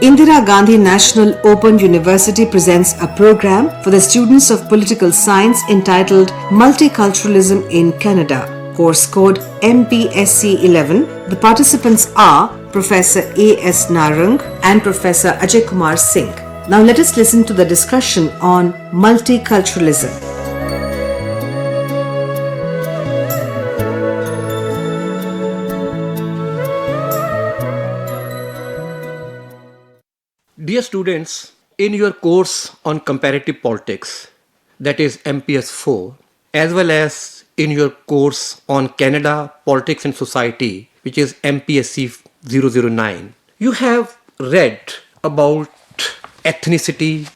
Indira Gandhi National Open University presents a program for the students of political science entitled Multiculturalism in Canada, course code MPSC 11. The participants are Professor A.S. Narang and Professor Ajay Kumar Singh. Now let us listen to the discussion on multiculturalism. Dear students, in your course on comparative politics, that is MPS 4, as well as in your course on Canada, Politics and Society, which is MPSC 009, you have read about ethnicity,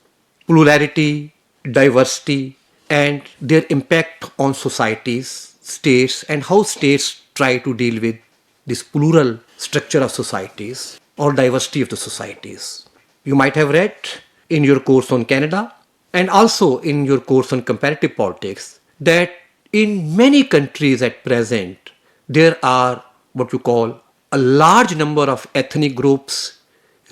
plurality, diversity, and their impact on societies, states, and how states try to deal with this plural structure of societies or diversity of the societies. You might have read in your course on Canada and also in your course on comparative politics that in many countries at present, there are what you call a large number of ethnic groups,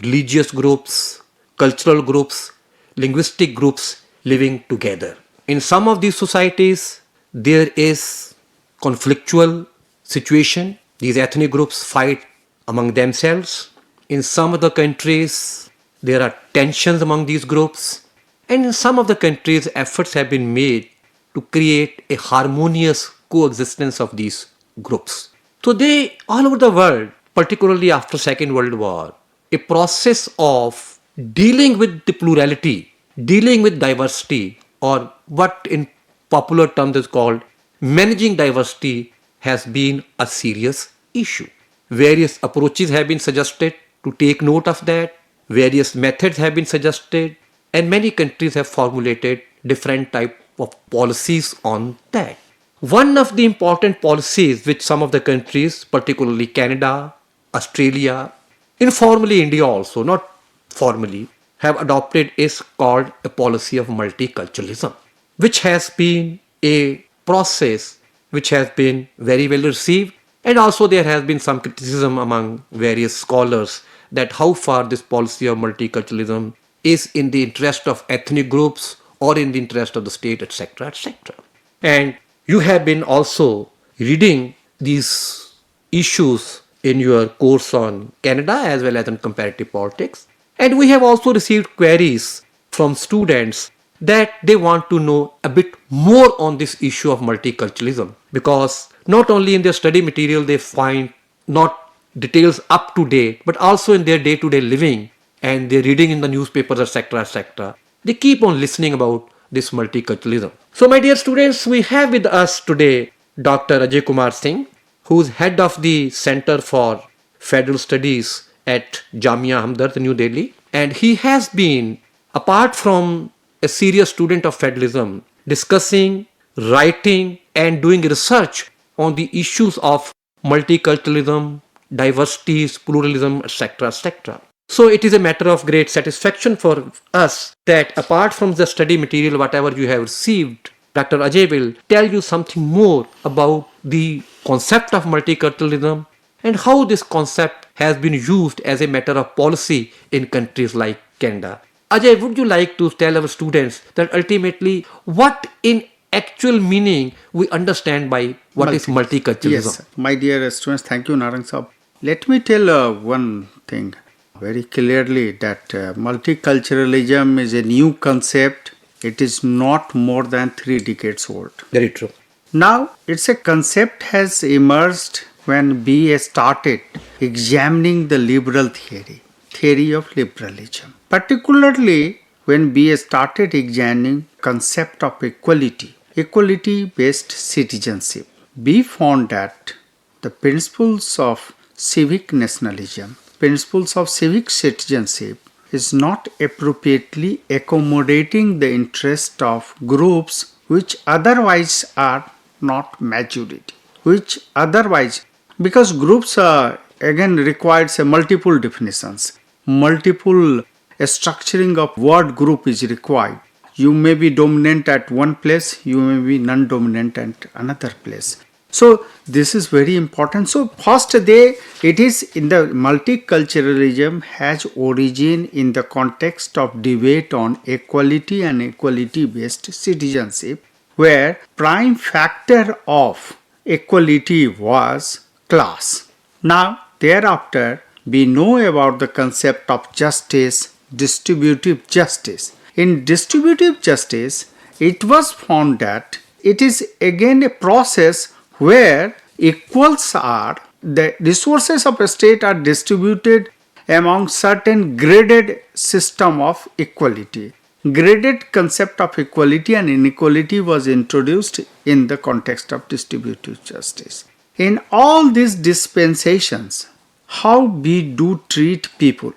religious groups, cultural groups, linguistic groups living together. In some of these societies, there is conflictual situation. These ethnic groups fight among themselves. In some of the countries, there are tensions among these groups, and in some of the countries, efforts have been made to create a harmonious coexistence of these groups. So they, all over the world, particularly after Second World War, a process of dealing with the plurality, dealing with diversity, or what in popular terms is called managing diversity, has been a serious issue. Various approaches have been suggested to take note of that. Various methods have been suggested, and many countries have formulated different type of policies on that. One of the important policies which some of the countries, particularly Canada, Australia, informally India also, not formally, have adopted is called a policy of multiculturalism, which has been a process which has been very well received, and also there has been some criticism among various scholars that how far this policy of multiculturalism is in the interest of ethnic groups or in the interest of the state, etc., etc. And you have been also reading these issues in your course on Canada as well as on comparative politics. And we have also received queries from students that they want to know a bit more on this issue of multiculturalism, because not only in their study material they find not details up to date, but also in their day-to-day living and their reading in the newspapers, etc., etc. They keep on listening about this multiculturalism. So my dear students, we have with us today Dr. Ajay Kumar Singh, who is head of the Center for Federal Studies at Jamia, Hamdard, New Delhi. And he has been, apart from a serious student of federalism, discussing, writing, and doing research on the issues of multiculturalism, diversities, pluralism, etc., etc. So it is a matter of great satisfaction for us that apart from the study material, whatever you have received, Dr. Ajay will tell you something more about the concept of multiculturalism and how this concept has been used as a matter of policy in countries like Canada. Ajay, would you like to tell our students that ultimately what in actual meaning we understand by what is multiculturalism? Yes, my dear students, thank you, Narang Sahab. Let me tell one thing very clearly that multiculturalism is a new concept. It is not more than 3 decades old. Very true. Now, it's a concept has emerged when BA started examining the liberal theory of liberalism. Particularly when BA started examining concept of equality-based citizenship. We found that the principles of civic nationalism, principles of civic citizenship is not appropriately accommodating the interest of groups which otherwise are not majority, because groups again requires a multiple definitions, multiple structuring of word group is required. You may be dominant at one place, you may be non-dominant at another place. So this is very important. So first it is in the multiculturalism has origin in the context of debate on equality and equality based citizenship, where prime factor of equality was class. Now thereafter we know about the concept of justice, distributive justice. In distributive justice, it was found that it is again a process where equals are, the resources of a state are distributed among certain graded system of equality. Graded concept of equality and inequality was introduced in the context of distributive justice. In all these dispensations, how we do treat people,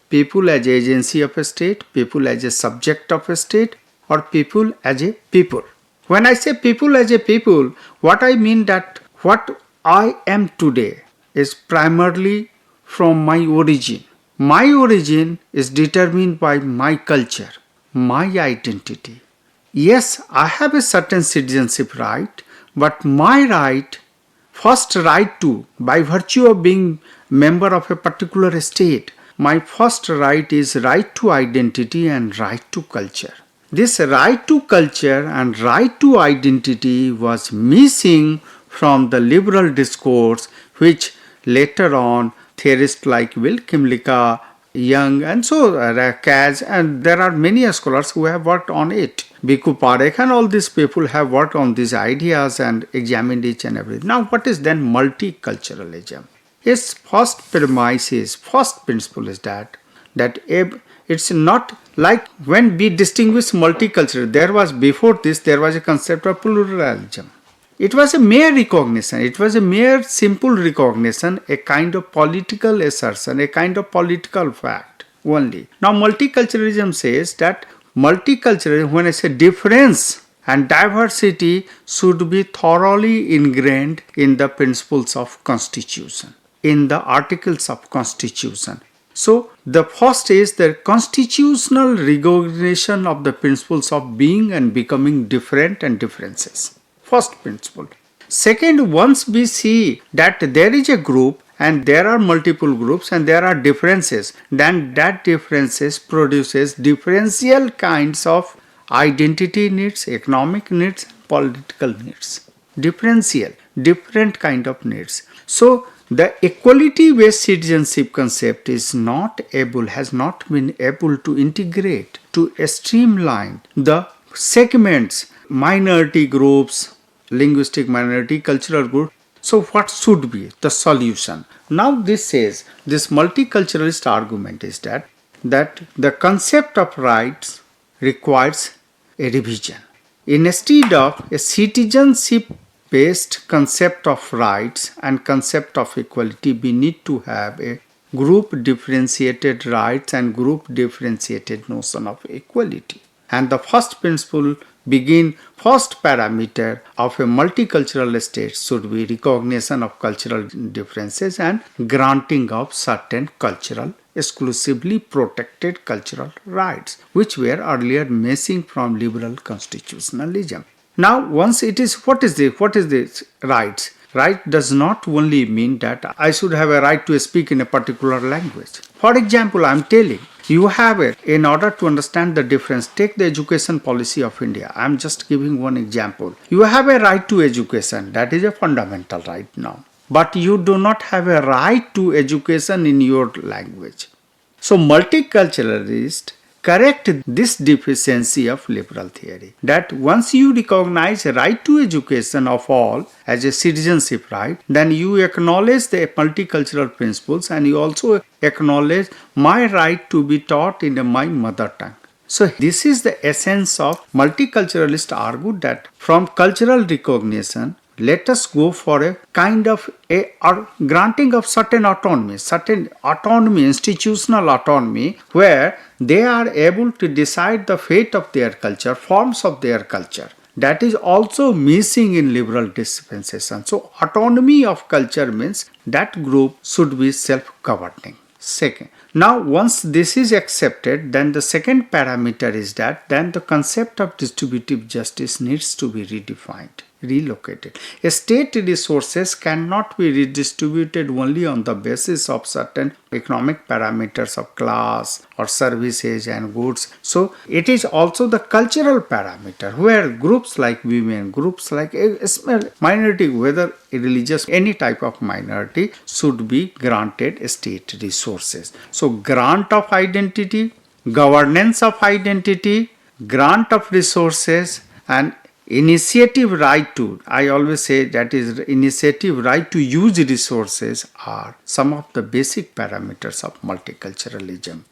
people as agency of a state, people as a subject of a state, or people as a people. When I say people as a people, what I mean that what I am today is primarily from my origin. My origin is determined by my culture, my identity. Yes, I have a certain citizenship right, but my right, first right to, by virtue of being member of a particular state, my first right is right to identity and right to culture. This right to culture and right to identity was missing from the liberal discourse, which later on theorists like Will Kimlicka, Young, and so Kaz, and there are many scholars who have worked on it. Bhikkhu Parekh and all these people have worked on these ideas and examined each and everything. Now, what is then multiculturalism? Its first premise is, first principle is that it's not like when we distinguish multicultural, before this there was a concept of pluralism. It was a mere recognition, it was a mere simple recognition, a kind of political assertion, a kind of political fact only. Now multiculturalism says that multiculturalism, when I say difference and diversity, should be thoroughly ingrained in the principles of constitution, in the articles of constitution. So the first is the constitutional recognition of the principles of being and becoming different and differences. First principle. Second, once we see that there is a group and there are multiple groups and there are differences, then that differences produces differential kinds of identity needs, economic needs, political needs. Differential, different kind of needs. So the equality-based citizenship concept has not been able to integrate, to streamline the segments, minority groups, linguistic minority, cultural group. So what should be the solution? Now this multiculturalist argument is that the concept of rights requires a revision. Instead of a citizenship based concept of rights and concept of equality, we need to have a group differentiated rights and group differentiated notion of equality. And the first principle first parameter of a multicultural state should be recognition of cultural differences and granting of certain cultural, exclusively protected cultural rights, which were earlier missing from liberal constitutionalism. Now, once it is, what is this rights? Right does not only mean that I should have a right to speak in a particular language. For example, I am telling you have it. In order to understand the difference, take the education policy of India. I am just giving one example. You have a right to education. That is a fundamental right now. But you do not have a right to education in your language. So multiculturalists correct this deficiency of liberal theory, that once you recognize a right to education of all as a citizenship right, then you acknowledge the multicultural principles and you also acknowledge my right to be taught in my mother tongue. So this is the essence of multiculturalists argue that from cultural recognition, let us go for a kind of granting of certain autonomy, institutional autonomy, where they are able to decide the fate of their culture, forms of their culture. That is also missing in liberal dispensation. So autonomy of culture means that group should be self-governing. Second. Now, once this is accepted, then the second parameter is that then the concept of distributive justice needs to be redefined, relocated. State resources cannot be redistributed only on the basis of certain economic parameters of class or services and goods. So it is also the cultural parameter where groups like women, groups like a small minority, whether religious, any type of minority, should be granted state resources. So grant of identity, governance of identity, grant of resources, and initiative right to, I always say that is initiative right to use resources are some of the basic parameters of multiculturalism.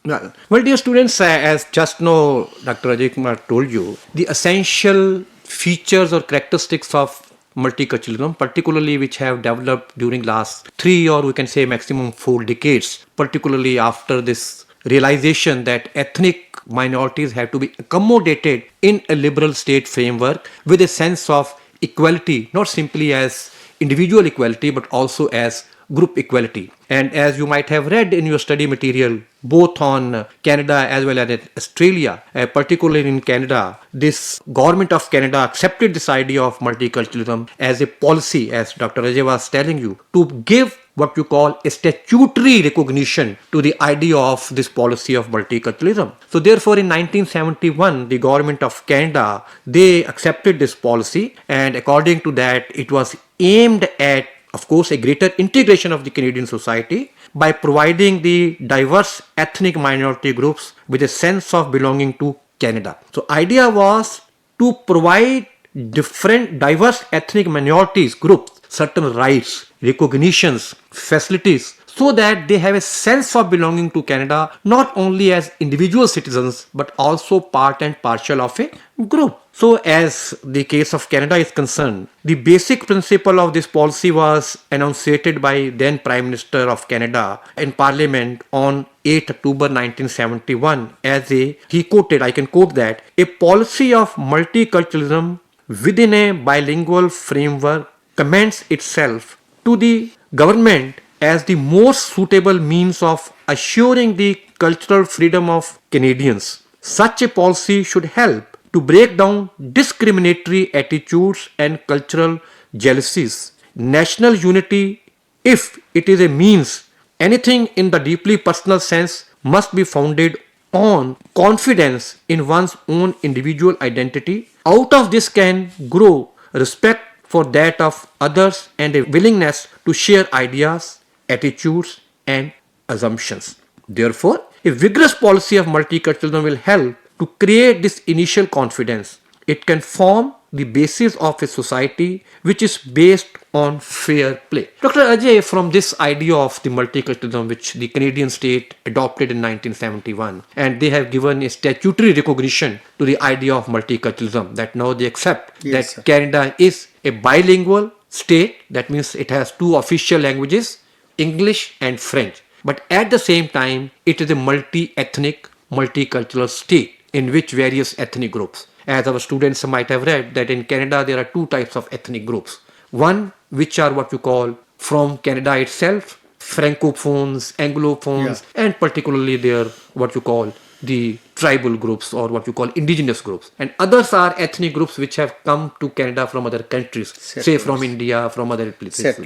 Well, dear students, as just now Dr. Ajay Kumar told you, the essential features or characteristics of multiculturalism, particularly which have developed during last 3 or we can say maximum 4 decades, particularly after this realization that ethnic minorities have to be accommodated in a liberal state framework with a sense of equality, not simply as individual equality but also as group equality. And as you might have read in your study material, both on Canada as well as in Australia, particularly in Canada, this government of Canada accepted this idea of multiculturalism as a policy, as Dr. Ajay was telling you, to give what you call a statutory recognition to the idea of this policy of multiculturalism. So therefore in 1971, the government of Canada, they accepted this policy, and according to that, it was aimed at, of course, a greater integration of the Canadian society by providing the diverse ethnic minority groups with a sense of belonging to Canada. So idea was to provide different diverse ethnic minorities groups certain rights, recognitions, facilities, so that they have a sense of belonging to Canada, not only as individual citizens, but also part and parcel of a group. So as the case of Canada is concerned, the basic principle of this policy was enunciated by then Prime Minister of Canada in Parliament on 8 October 1971 as he quoted, I can quote that, a policy of multiculturalism within a bilingual framework commends itself to the government as the most suitable means of assuring the cultural freedom of Canadians. Such a policy should help to break down discriminatory attitudes and cultural jealousies. National unity, if it is a means, anything in the deeply personal sense, must be founded on confidence in one's own individual identity. Out of this can grow respect for that of others and a willingness to share ideas, attitudes, and assumptions. Therefore, a vigorous policy of multiculturalism will help to create this initial confidence. It can form the basis of a society which is based on fair play. Dr. Ajay, from this idea of the multiculturalism which the Canadian state adopted in 1971, and they have given a statutory recognition to the idea of multiculturalism, that now they accept that sir. Canada is a bilingual state, that means it has 2 official languages, English and French. But at the same time, it is a multi-ethnic, multicultural state in which various ethnic groups, as our students might have read, that in Canada there are 2 types of ethnic groups. One which are what you call from Canada itself, Francophones, Anglophones, and particularly they are what you call the tribal groups or what you call indigenous groups. And others are ethnic groups which have come to Canada from other countries, say from India, from other places.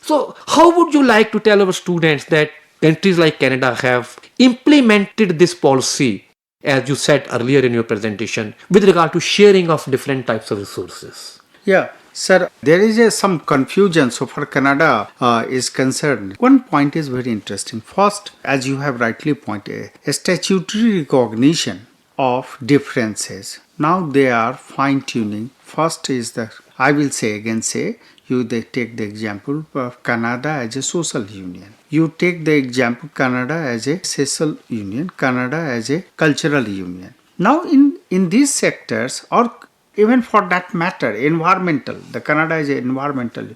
So how would you like to tell our students that countries like Canada have implemented this policy, as you said earlier in your presentation, with regard to sharing of different types of resources? Yeah, sir, there is some confusion so far Canada is concerned. One point is very interesting. First, as you have rightly pointed, a statutory recognition of differences. Now they are fine-tuning. First is I will say, they take the example of Canada as a social union. You take the example Canada as a social union, Canada as a cultural union. Now in these sectors, or even for that matter, environmental, the Canada is environmental.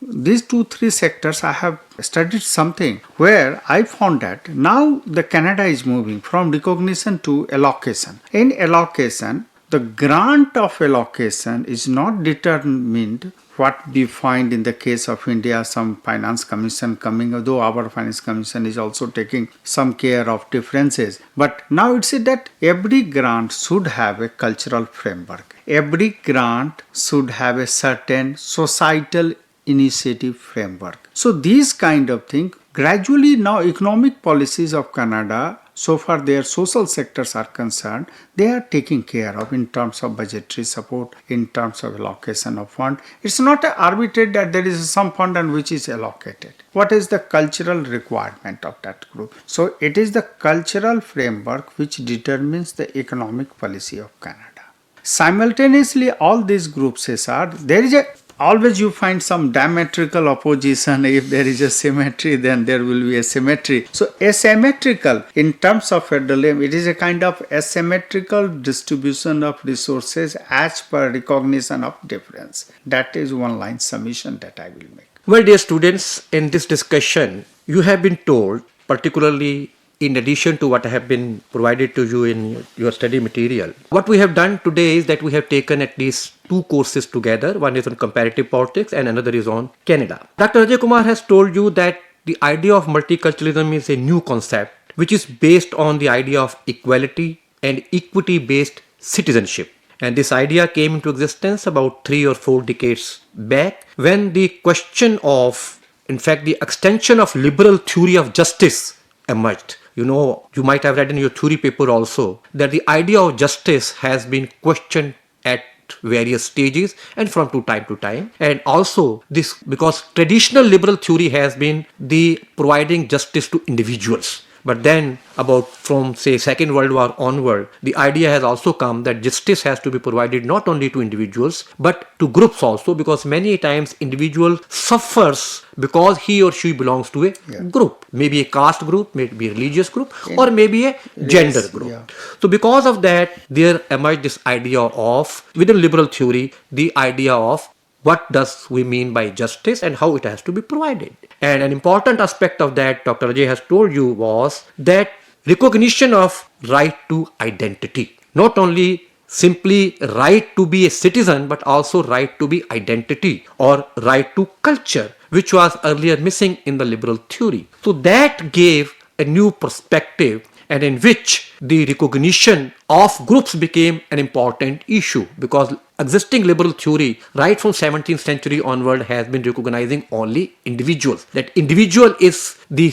These 2-3 sectors I have studied something where I found that now the Canada is moving from recognition to allocation. In allocation, the grant of allocation is not determined what we find in the case of India, some finance commission coming, although our finance commission is also taking some care of differences. But now it's said that every grant should have a cultural framework. Every grant should have a certain societal initiative framework. So these kind of things, gradually now economic policies of Canada, so far their social sectors are concerned, they are taking care of in terms of budgetary support, in terms of allocation of fund. It's not arbitrary that there is some fund and which is allocated. What is the cultural requirement of that group? So it is the cultural framework which determines the economic policy of Canada. Simultaneously, all these groups are, there is a always you find some diametrical opposition. If there is a symmetry, then there will be a symmetry. So asymmetrical in terms of federalism, it is a kind of asymmetrical distribution of resources as per recognition of difference. That is one line submission that I will make. Well, dear students, in this discussion, you have been told, particularly in addition to what I have been provided to you in your study material, what we have done today is that we have taken at least two courses together. One is on comparative politics and another is on Canada. Dr. Ajay Kumar has told you that the idea of multiculturalism is a new concept which is based on the idea of equality and equity-based citizenship. And this idea came into existence about 3 or 4 decades back when the question of, in fact, the extension of liberal theory of justice emerged. You know, you might have read in your theory paper also that the idea of justice has been questioned at various stages and from time to time. And also this because traditional liberal theory has been the providing justice to individuals. But then about from say Second World War onward, the idea has also come that justice has to be provided not only to individuals but to groups also, because many times individual suffers because he or she belongs to a group, maybe a caste group, maybe a religious group, or maybe a gender group. So because of that, there emerged this idea of, within liberal theory, the idea of what does we mean by justice and how it has to be provided. And an important aspect of that, Dr. Ajay has told you, was that recognition of right to identity. Not only simply right to be a citizen, but also right to be identity or right to culture, which was earlier missing in the liberal theory. So that gave a new perspective, and in which the recognition of groups became an important issue, because existing liberal theory right from 17th century onward has been recognizing only individuals, that individual is the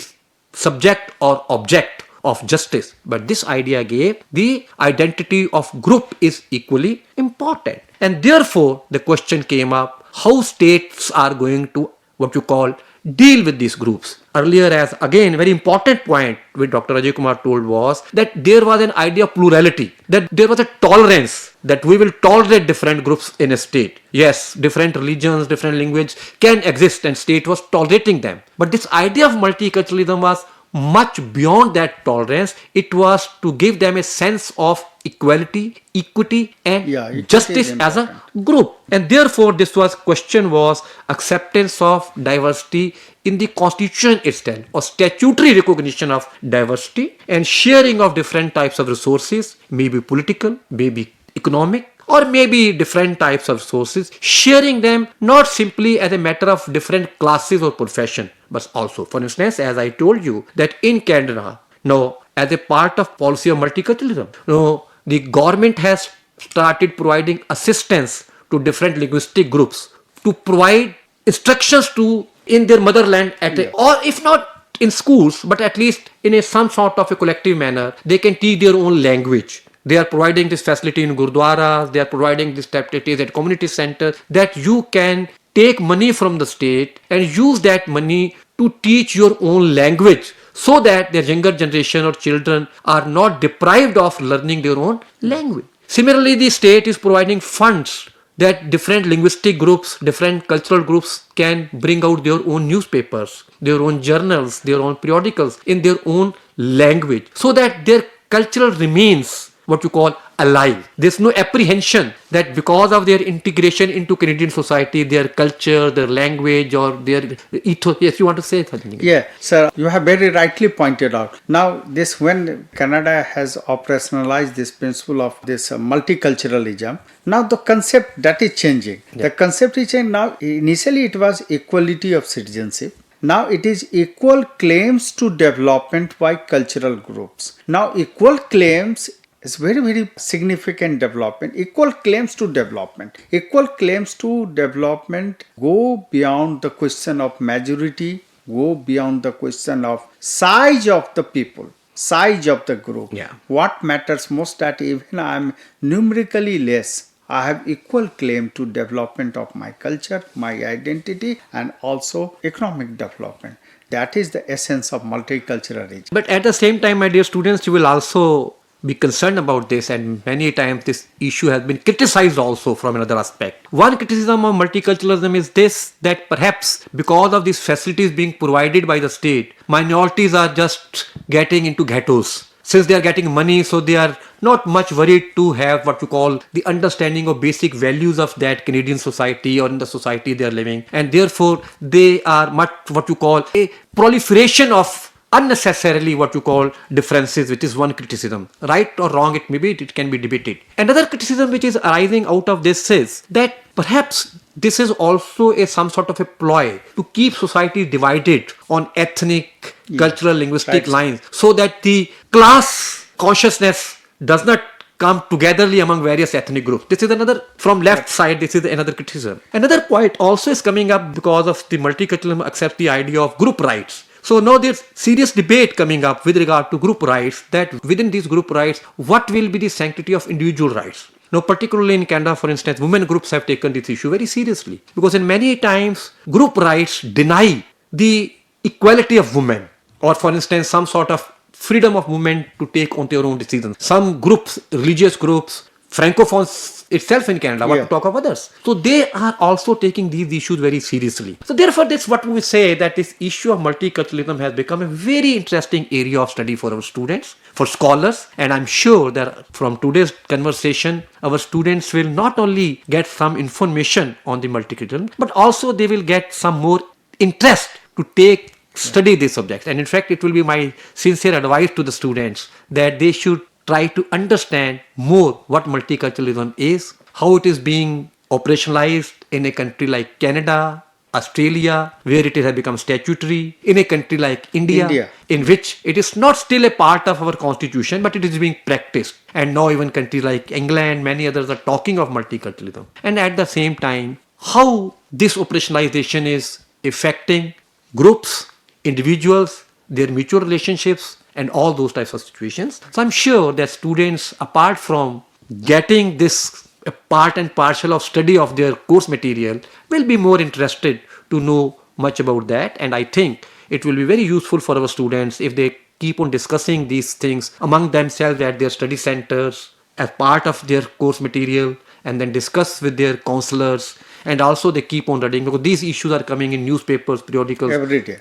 subject or object of justice. But this idea gave the identity of group is equally important. And therefore the question came up how states are going to what you call deal with these groups. Earlier, as again very important point which Dr. Ajay Kumar told was that there was an idea of plurality, that there was a tolerance, that we will tolerate different groups in a state. Yes, different religions, different language can exist and state was tolerating them. But this idea of multiculturalism was much beyond that tolerance. It was to give them a sense of equality, equity and justice as a group. And therefore this was question was acceptance of diversity in the constitution itself, or statutory recognition of diversity and sharing of different types of resources, maybe political, maybe economic, or maybe different types of resources, sharing them not simply as a matter of different classes or profession, but also, for instance, as I told you, that in Canada, now as a part of policy of multiculturalism, now the government has started providing assistance to different linguistic groups to provide instructions to in their motherland at a, or if not in schools, but at least in a some sort of a collective manner, they can teach their own language. They are providing this facility in gurdwaras, they are providing this facilities at community centers, that you can take money from the state and use that money to teach your own language, so that their younger generation or children are not deprived of learning their own language. Similarly, the state is providing funds that different linguistic groups, different cultural groups can bring out their own newspapers, their own journals, their own periodicals in their own language, so that their cultural remains what you call alive. There's no apprehension that because of their integration into Canadian society, their culture, their language, or their ethos. Yes, you want to say something? Yeah, sir, you have very rightly pointed out. Now, this when Canada has operationalized this principle of this multiculturalism, now the concept that is changing. Yeah. The concept is changing now. Initially, it was equality of citizenship. Now it is equal claims to development by cultural groups. Now equal claims is very, very significant development. Equal claims to development. Equal claims to development go beyond the question of majority, go beyond the question of size of the people, size of the group. Yeah. What matters most that even I am numerically less, I have equal claim to development of my culture, my identity, and also economic development. That is the essence of multiculturalism. But at the same time, my dear students, you will also be concerned about this, and many times this issue has been criticized also from another aspect. One criticism of multiculturalism is this, that perhaps because of these facilities being provided by the state, minorities are just getting into ghettos. Since they are getting money, so they are not much worried to have what you call the understanding of basic values of that Canadian society or in the society they are living. And therefore, they are much what you call a proliferation of unnecessarily what you call differences, which is one criticism. Right or wrong it may be, it can be debated. Another criticism which is arising out of this is that perhaps this is also some sort of a ploy to keep society divided on ethnic, cultural, linguistic lines, so that the class consciousness does not come togetherly among various ethnic groups. This is another, from left side, this is another criticism. Another point also is coming up because of the multiculturalism accepts the idea of group rights. So now there's serious debate coming up with regard to group rights, that within these group rights, what will be the sanctity of individual rights? Now, particularly in Canada, for instance, women groups have taken this issue very seriously, because in many times, group rights deny the equality of women, or for instance, some sort of freedom of women to take on their own decisions. Some groups, religious groups, Francophones itself in Canada, want to talk of others. So they are also taking these issues very seriously. So therefore, that's what we say, that this issue of multiculturalism has become a very interesting area of study for our students, for scholars. And I'm sure that from today's conversation, our students will not only get some information on the multiculturalism, but also they will get some more interest to study this subject. And in fact, it will be my sincere advice to the students that they should try to understand more what multiculturalism is, how it is being operationalized in a country like Canada, Australia, where it has become statutory, in a country like India, in which it is not still a part of our constitution, but it is being practiced. And now even countries like England, many others are talking of multiculturalism. And at the same time, how this operationalization is affecting groups, individuals, their mutual relationships, and all those types of situations. So I'm sure that students, apart from getting this a part and parcel of study of their course material, will be more interested to know much about that. And I think it will be very useful for our students if they keep on discussing these things among themselves at their study centers as part of their course material, and then discuss with their counselors. And also they keep on reading, because these issues are coming in newspapers, periodicals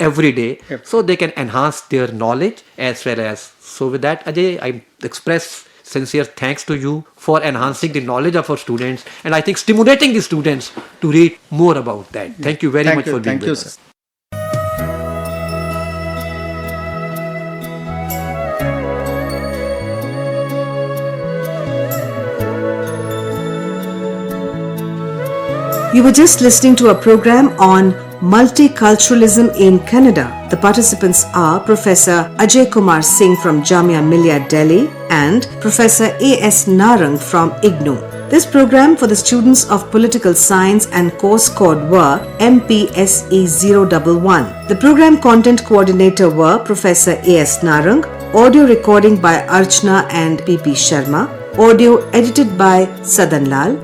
every day. So they can enhance their knowledge as well as. So with that, Ajay, I express sincere thanks to you for enhancing the knowledge of our students, and I think stimulating the students to read more about that. Thank you very much for being with us. You were just listening to a program on Multiculturalism in Canada. The participants are Professor Ajay Kumar Singh from Jamia Millia, Delhi, and Professor A.S. Narang from IGNOU. This program for the students of Political Science and course code were MPSE 011. The program content coordinator were Professor A.S. Narang, audio recording by Archana and P.P. Sharma, audio edited by Sadan Lal,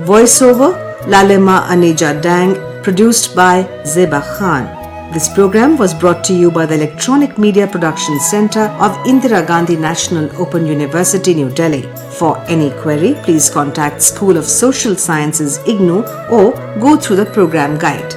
voiceover Lalema Aneja Dang, produced by Zeba Khan. This program was brought to you by the Electronic Media Production Center of Indira Gandhi National Open University, New Delhi. For any query, please contact School of Social Sciences IGNOU or go through the program guide.